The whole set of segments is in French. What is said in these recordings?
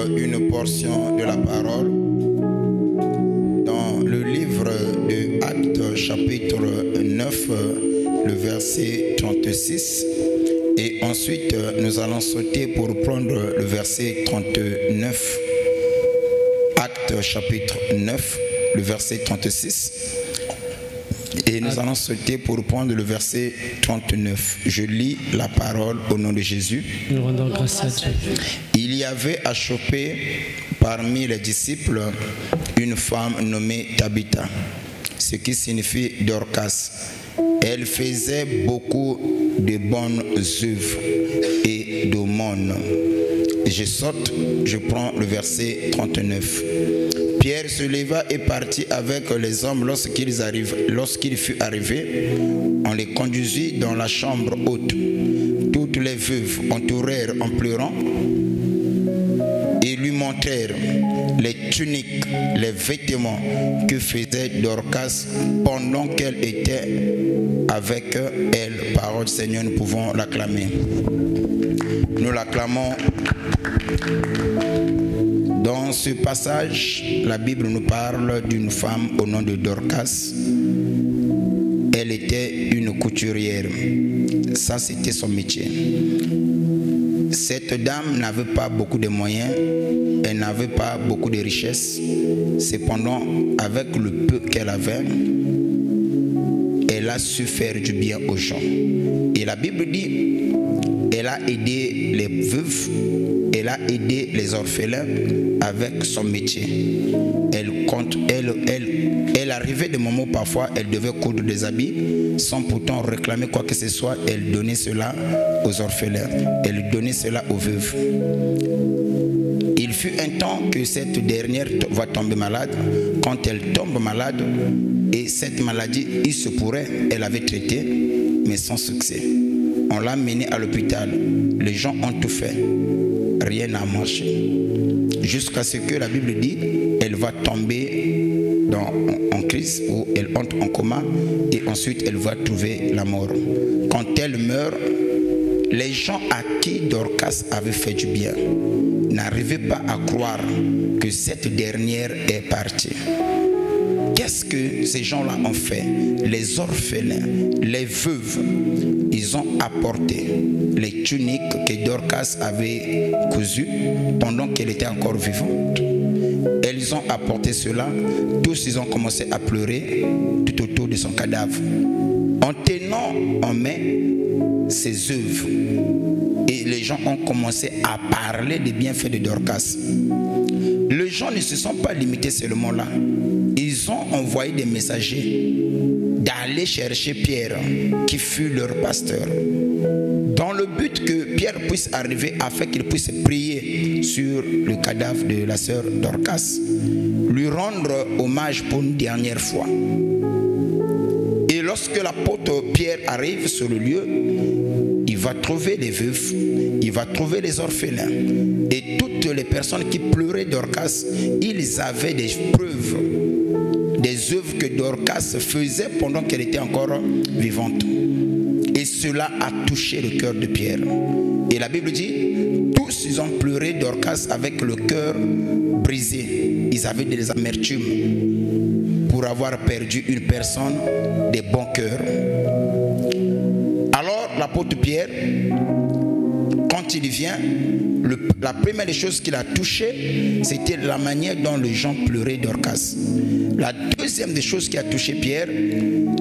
une portion de la parole dans le livre de Actes chapitre 9, le verset 36. Et ensuite, nous allons sauter pour prendre le verset 39. Actes chapitre 9, le verset 36. Et nous allons sauter pour prendre le verset 39. Je lis la parole au nom de Jésus. Nous rendons grâce à Dieu. Il y avait à choper parmi les disciples une femme nommée Tabitha, ce qui signifie Dorcas. Elle faisait beaucoup de bonnes œuvres et d'aumônes. Je saute, je prends le verset 39. Pierre se leva et partit avec les hommes lorsqu'il fut arrivé. On les conduisit dans la chambre haute. Toutes les veuves entourèrent en pleurant et lui montrèrent les tuniques, les vêtements que faisait Dorcas pendant qu'elle était avec elle. Parole Seigneur, nous pouvons l'acclamer. Nous l'acclamons. Dans ce passage, la Bible nous parle d'une femme au nom de Dorcas. Elle était une couturière. Ça, c'était son métier. Cette dame n'avait pas beaucoup de moyens. Elle n'avait pas beaucoup de richesses. Cependant, avec le peu qu'elle avait, elle a su faire du bien aux gens. Et la Bible dit, elle a aidé les veuves, elle a aidé les orphelins avec son métier. Elle arrivait des moments où parfois elle devait coudre des habits sans pourtant réclamer quoi que ce soit. Elle donnait cela aux orphelins, elle donnait cela aux veuves. Il fut un temps que cette dernière va tomber malade. Quand elle tombe malade, et cette maladie, il se pourrait, elle avait traité, mais sans succès. On l'a menée à l'hôpital. Les gens ont tout fait. Rien n'a marché. Jusqu'à ce que la Bible dit, elle va tomber en crise, ou elle entre en coma, et ensuite elle va trouver la mort. Quand elle meurt, les gens à qui Dorcas avait fait du bien n'arrivaient pas à croire que cette dernière est partie. Qu'est-ce que ces gens-là ont fait? Les orphelins, les veuves, ils ont apporté les tuniques que Dorcas avait cousues pendant qu'elle était encore vivante. Elles ont apporté cela. Tous, ils ont commencé à pleurer tout autour de son cadavre, en tenant en main ses œuvres. Et les gens ont commencé à parler des bienfaits de Dorcas. Les gens ne se sont pas limités seulement là. Ils ont envoyé des messagers d'aller chercher Pierre, qui fut leur pasteur, dans le but que Pierre puisse arriver afin qu'il puisse prier sur le cadavre de la sœur Dorcas, lui rendre hommage pour une dernière fois. Et lorsque l'apôtre Pierre arrive sur le lieu, il va trouver les veuves, il va trouver les orphelins et toutes les personnes qui pleuraient Dorcas. Ils avaient des preuves, des œuvres que Dorcas faisait pendant qu'elle était encore vivante. Et cela a touché le cœur de Pierre. Et la Bible dit, tous ils ont pleuré Dorcas avec le cœur brisé. Ils avaient des amertumes pour avoir perdu une personne de bon cœur. Alors l'apôtre Pierre, quand il vient, la première des choses qu'il a touché, c'était la manière dont les gens pleuraient Dorcas. La deuxième des choses qui a touché Pierre,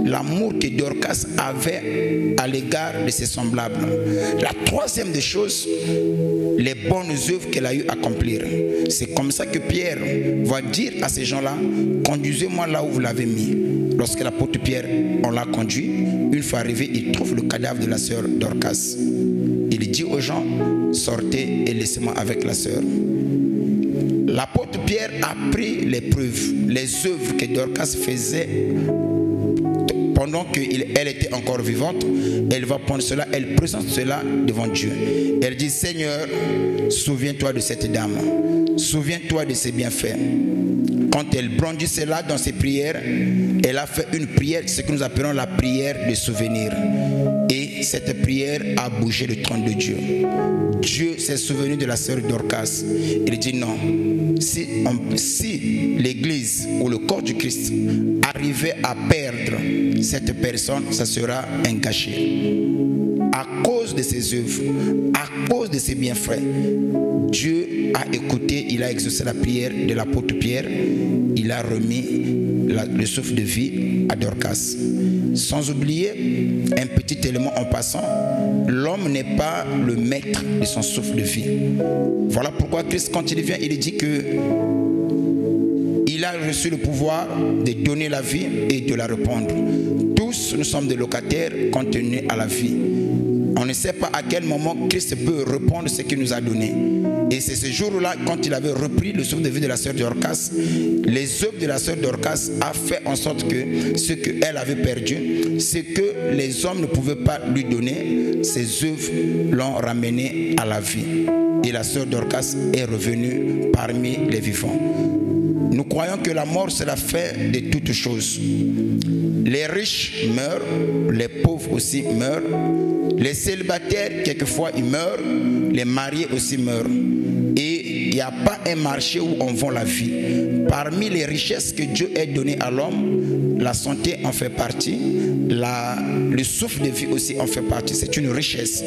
l'amour que Dorcas avait à l'égard de ses semblables. La troisième des choses, les bonnes œuvres qu'elle a eu à accomplir. C'est comme ça que Pierre va dire à ces gens-là, conduisez-moi là où vous l'avez mis. Lorsque l'apôtre Pierre, on l'a conduit, une fois arrivé, il trouve le cadavre de la sœur Dorcas. Il dit aux gens, sortez et laissez-moi avec la sœur. L'apôtre Pierre a pris les preuves, les œuvres que Dorcas faisait pendant qu'elle était encore vivante. Elle va prendre cela, elle présente cela devant Dieu. Elle dit, Seigneur, souviens-toi de cette dame, souviens-toi de ses bienfaits. Quand elle brandit cela dans ses prières, elle a fait une prière, ce que nous appelons la prière de souvenir. Et cette prière a bougé le trône de Dieu. Dieu s'est souvenu de la sœur Dorcas. Il dit non, si l'église ou le corps du Christ arrivait à perdre cette personne, ça sera un gâchis. À cause de ses œuvres, à cause de ses bienfaits, Dieu a écouté, il a exaucé la prière de l'apôtre Pierre, il a remis le souffle de vie à Dorcas. Sans oublier un petit élément en passant, l'homme n'est pas le maître de son souffle de vie. Voilà pourquoi Christ, quand il vient, il dit que il a reçu le pouvoir de donner la vie et de la répandre. Tous, nous sommes des locataires contenus à la vie. On ne sait pas à quel moment Christ peut répondre ce qu'il nous a donné. Et c'est ce jour-là, quand il avait repris le souffle de vie de la sœur Dorcas, les œuvres de la sœur Dorcas a fait en sorte que ce qu'elle avait perdu, ce que les hommes ne pouvaient pas lui donner, ses œuvres l'ont ramené à la vie. Et la sœur Dorcas est revenue parmi les vivants. Nous croyons que la mort, c'est la fin de toutes choses. Les riches meurent, les pauvres aussi meurent, les célibataires, quelquefois, ils meurent, les mariés aussi meurent. Et il n'y a pas un marché où on vend la vie. Parmi les richesses que Dieu a données à l'homme, la santé en fait partie, le souffle de vie aussi en fait partie. C'est une richesse.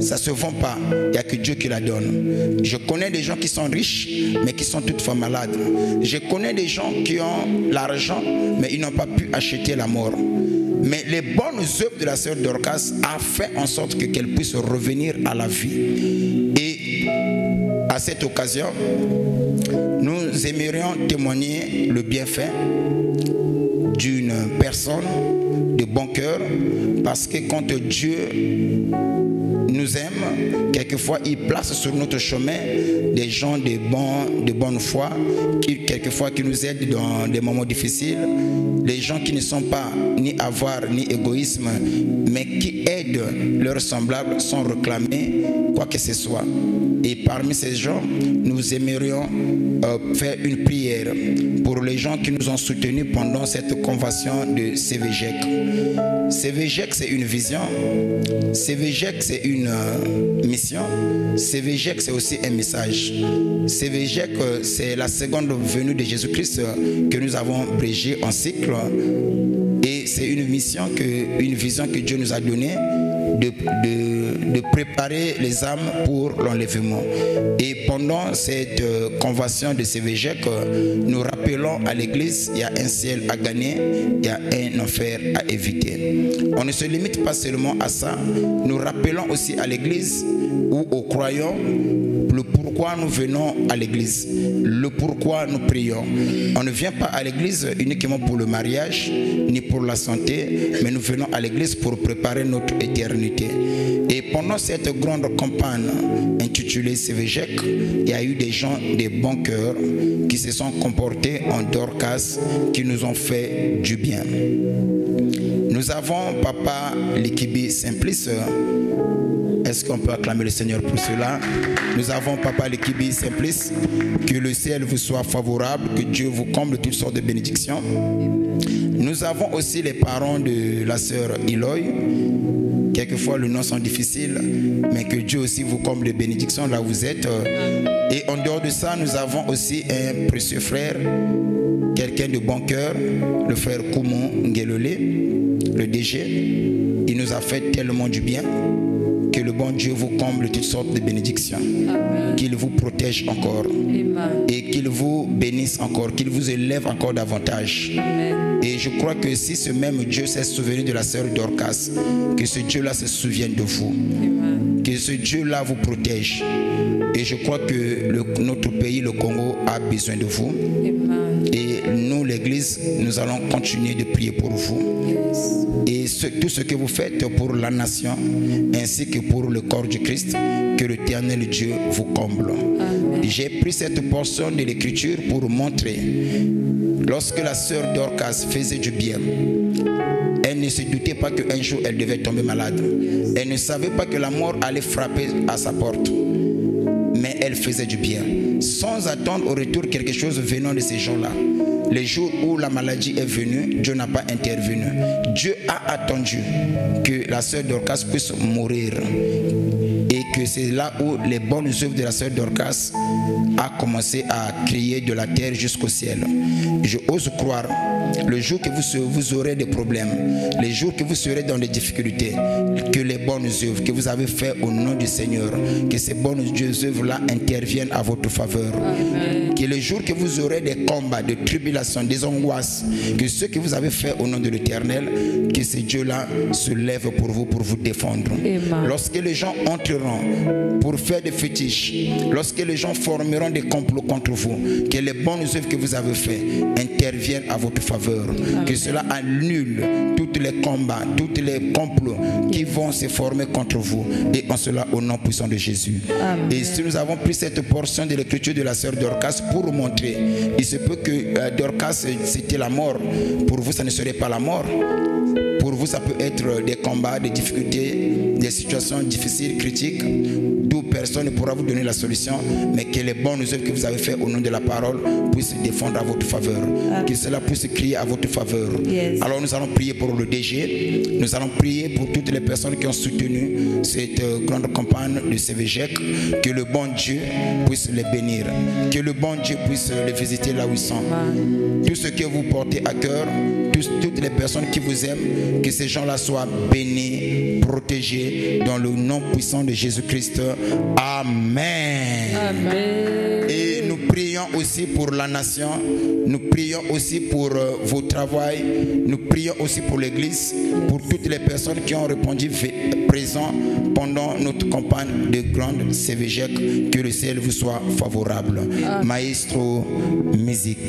Ça ne se vend pas. Il n'y a que Dieu qui la donne. Je connais des gens qui sont riches, mais qui sont toutefois malades. Je connais des gens qui ont l'argent, mais ils n'ont pas pu acheter la mort. Mais les bonnes œuvres de la sœur Dorcas a fait en sorte qu'elle puisse revenir à la vie. Et à cette occasion, nous aimerions témoigner le bienfait d'une personne de bon cœur, parce que quand Dieu nous aime, quelquefois il place sur notre chemin des gens de bonne foi, quelquefois qui nous aident dans des moments difficiles, des gens qui ne sont pas ni avoir ni égoïsme, mais qui aident leurs semblables sans réclamer quoi que ce soit. Et parmi ces gens, nous aimerions faire une prière pour les gens qui nous ont soutenus pendant cette convention de CVGEC. CVGEC, c'est une vision. CVGEC, c'est une mission. CVGEC, c'est aussi un message. CVGEC, c'est la seconde venue de Jésus-Christ que nous avons brégé en cycle. Et c'est une mission, une vision que Dieu nous a donnée de préparer les âmes pour l'enlèvement. Et pendant cette convention de CVGEC, nous rappelons à l'Église, il y a un ciel à gagner, il y a un enfer à éviter. On ne se limite pas seulement à ça, nous rappelons aussi à l'Église ou aux croyants le pourquoi nous venons à l'église, le pourquoi nous prions. On ne vient pas à l'église uniquement pour le mariage, ni pour la santé, mais nous venons à l'église pour préparer notre éternité. Et pendant cette grande campagne intitulée CVGEC, il y a eu des gens de bon cœur qui se sont comportés en Dorcas, qui nous ont fait du bien. Nous avons Papa Likibi Simplice. Est-ce qu'on peut acclamer le Seigneur pour cela? Nous avons Papa Likibi Simplice. Que le ciel vous soit favorable, que Dieu vous comble toutes sortes de bénédictions. Nous avons aussi les parents de la sœur Eloy. Quelquefois, le nom sont difficiles, mais que Dieu aussi vous comble de bénédictions là où vous êtes. Et en dehors de ça, nous avons aussi un précieux frère, quelqu'un de bon cœur, le frère Koumon Ngelole, le DG. Il nous a fait tellement du bien. Que le bon Dieu vous comble toutes sortes de bénédictions. Qu'il vous protège encore. Amen. Et qu'il vous bénisse encore. Qu'il vous élève encore davantage. Amen. Et je crois que si ce même Dieu s'est souvenu de la sœur Dorcas, que ce Dieu-là se souvienne de vous. Amen. Que ce Dieu-là vous protège. Et je crois que notre pays, le Congo, a besoin de vous. Amen. Et nous, l'Église, nous allons continuer de prier pour vous. Yes. Et tout ce que vous faites pour la nation, ainsi que pour le corps du Christ, que l'Éternel Dieu vous comble. J'ai pris cette portion de l'Écriture pour montrer, lorsque la sœur Dorcas faisait du bien, elle ne se doutait pas qu'un jour elle devait tomber malade. Elle ne savait pas que la mort allait frapper à sa porte. Mais elle faisait du bien, sans attendre au retour quelque chose venant de ces gens-là. les jours où la maladie est venue, Dieu n'a pas intervenu. Dieu a attendu que la sœur Dorcas puisse mourir. Et que c'est là où les bonnes œuvres de la sœur Dorcas a commencé à crier de la terre jusqu'au ciel. Je ose croire, le jour que vous aurez des problèmes, les jours que vous serez dans des difficultés, que les bonnes œuvres que vous avez faites au nom du Seigneur, que ces bonnes œuvres-là interviennent à votre faveur. Amen. Que les jours que vous aurez des combats, des tribulations, des angoisses, que ce que vous avez fait au nom de l'Éternel, que ces dieux-là se lèvent pour vous défendre. Amen. Lorsque les gens entreront pour faire des fétiches, lorsque les gens formeront des complots contre vous, que les bonnes œuvres que vous avez faites interviennent à votre faveur. Amen. Que cela annule tous les combats, tous les complots qui vont se former contre vous. Et en cela, au nom puissant de Jésus. Amen. Et si nous avons pris cette portion de l'écriture de la sœur Dorcas pour montrer, il se peut que Dorcas c'était la mort. Pour vous, ça ne serait pas la mort. Pour vous, ça peut être des combats, des difficultés, des situations difficiles, critiques, d'où personne ne pourra vous donner la solution, mais que les bonnes œuvres que vous avez faites au nom de la parole puissent défendre à votre faveur. Amen. Que cela puisse crier à votre faveur. Yes. Alors nous allons prier pour le DG, nous allons prier pour toutes les personnes qui ont soutenu cette grande campagne de CVGEC, que le bon Dieu puisse les bénir, que le bon Dieu puisse les visiter là où ils sont. Amen. Tout ce que vous portez à cœur, toutes les personnes qui vous aiment, que ces gens-là soient bénis, protégés dans le nom puissant de Jésus-Christ. Amen. Amen. Et nous prions aussi pour la nation, nous prions aussi pour vos travails, nous prions aussi pour l'église, pour toutes les personnes qui ont répondu présent pendant notre campagne de grande CVGEC. Que le ciel vous soit favorable. Amen. Maestro, musique.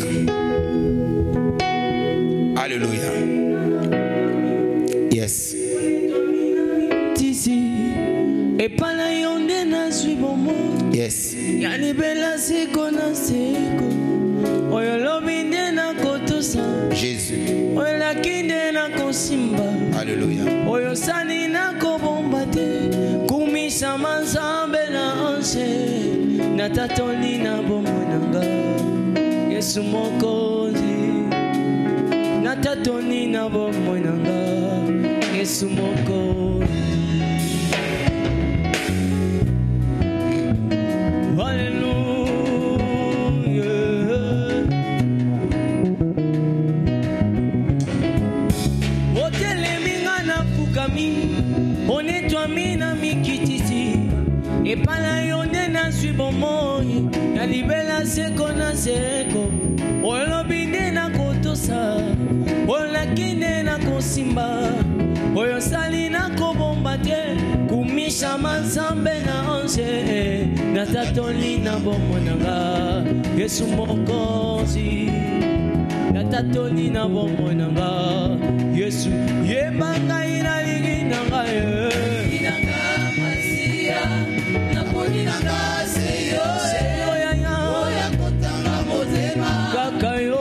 Alléluia. Yes. Yes. Jésus. Alléluia. Natatoni na bomo nanga Yesu moko. Hallelujah. Otele minga na fukami onetwa mina mikitisi epala yonde na swibomoi na libela seko na seko olobinde na kotosa ola kine na kosimba oyo sali na kobomba te kumisha manzambe na onse na tatoli na bombo nanga Yesu mokozi na tatoli na bombo nanga Yesu yebanga ina ligi nanga inanga masia na poni nanga seyo oya kotanga mozema kakayo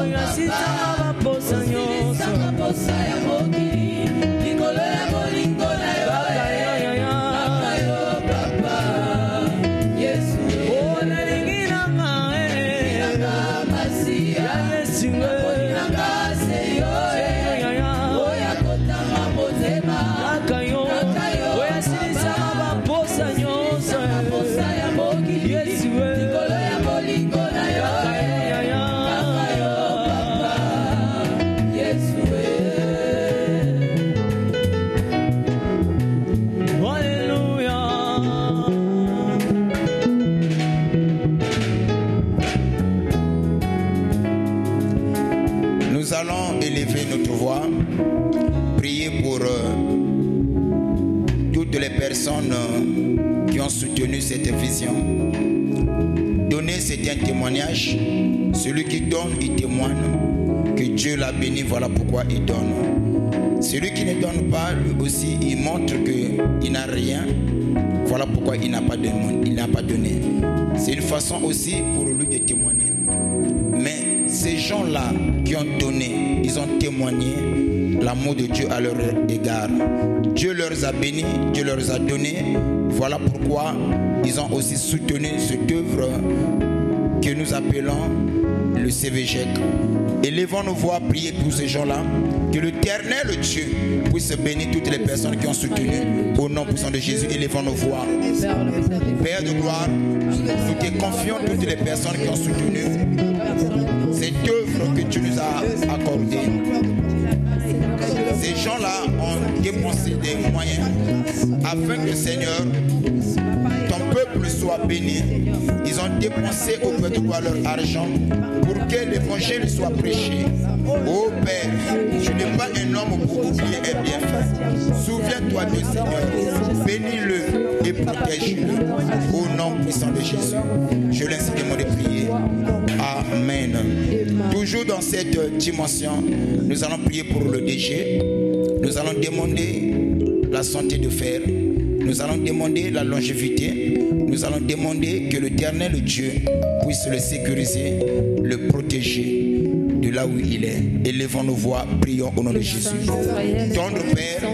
oya sitanga baposa nyoso baposa ya mokili likolo ya bolingo na yo kakayo papa Yesu ona lingi nanga masia ya Yesu nanga seyo oya kotanga mozema kakayo oya sitanga baposa nyoso baposa ya mokili Yesu likolo ya bolingo na yo Nous allons élever notre voix, prier pour toutes les personnes qui ont soutenu cette vision. Donner, c'est un témoignage. Celui qui donne, il témoigne que Dieu l'a béni, voilà pourquoi il donne. Celui qui ne donne pas, lui aussi, il montre qu'il n'a rien, voilà pourquoi il n'a pas donné. C'est une façon aussi pour lui de témoigner. Mais ces gens-là qui ont donné, ils ont témoigné l'amour de Dieu à leur égard. Dieu leur a bénis, Dieu leur a donné. Voilà pourquoi ils ont aussi soutenu cette œuvre que nous appelons le CVGEC. Élevons nos voix, prier pour ces gens-là. Que l'Éternel Dieu puisse bénir toutes les personnes qui ont soutenu. Au nom puissant de Jésus, élevons nos voix. Père de gloire, nous te confions toutes les personnes qui ont soutenu cette œuvre que tu nous as accordée. Ces gens-là ont dépensé des moyens afin que, Seigneur, ton peuple soit béni. Ils ont dépensé auprès de toi leur argent pour que l'évangile soit prêché. Oh Père, tu n'es pas un homme pour oublier un bienfait. Souviens-toi de Seigneur, bénis-le et protège-le. Au nom puissant de Jésus, je laisse demander de prier. Amen. Toujours dans cette dimension, nous allons prier pour le DG. Nous allons demander la santé de fer. Nous allons demander la longévité. Nous allons demander que l'Éternel Dieu puisse le sécuriser, le protéger de là où il est. Élevons nos voix, prions au nom de Jésus. Tendre Père,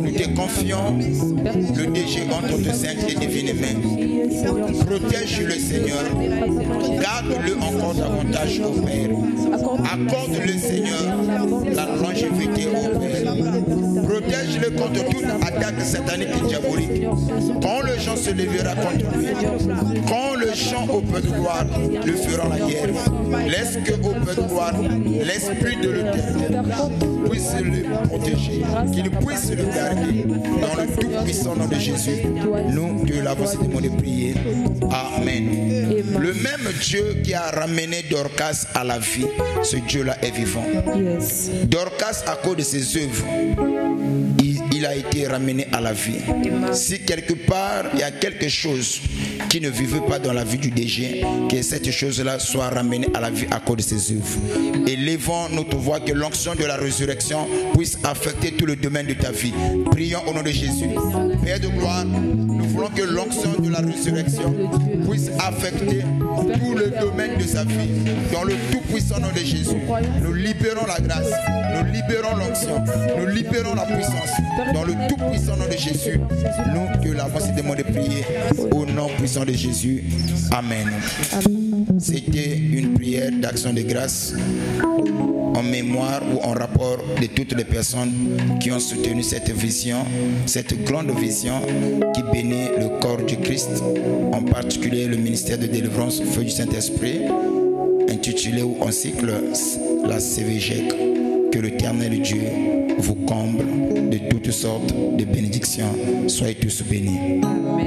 nous te confions le DG entre tes saintes et divines mains. Protège le Seigneur. Garde-le encore davantage, ô Père. Accorde-le, Seigneur, la longévité, ô Père. Protège-le contre toute attaque satanique et diabolique. Quand le gens se lèvera contre lui, quand le chant au peu de gloire le fera la guerre, laisse que au peu de gloire, l'esprit de l'Éternel puisse le protéger, qu'il puisse le garder dans le tout puissant nom de Jésus. Nous te l'avons demandé de prier. Amen. Le même Dieu qui a ramené Dorcas à la vie, ce Dieu-là est vivant. Dorcas, à cause de ses œuvres, il a été ramené à la vie. Si quelque part il y a quelque chose qui ne vivait pas dans la vie du DG, que cette chose-là soit ramenée à la vie à cause de ses œuvres. Élevons notre voix, que l'onction de la résurrection puisse affecter tout le domaine de ta vie. Prions au nom de Jésus. Père de gloire, nous voulons que l'onction de la résurrection puisse affecter tout le domaine de sa vie. Dans le tout-puissant nom de Jésus, nous libérons la grâce, nous libérons l'onction, nous libérons la puissance. Dans le tout-puissant nom de Jésus, nous te l'avons demandé de prier au nom puissant de Jésus. Amen. C'était une prière d'action de grâce en mémoire ou en rapport de toutes les personnes qui ont soutenu cette vision, cette grande vision qui bénit le corps du Christ, en particulier le ministère de délivrance Feu du Saint-Esprit, intitulé ou en cycle la CVGEC. Que l'Éternel Dieu vous comble de toutes sortes de bénédictions. Soyez tous bénis. Amen.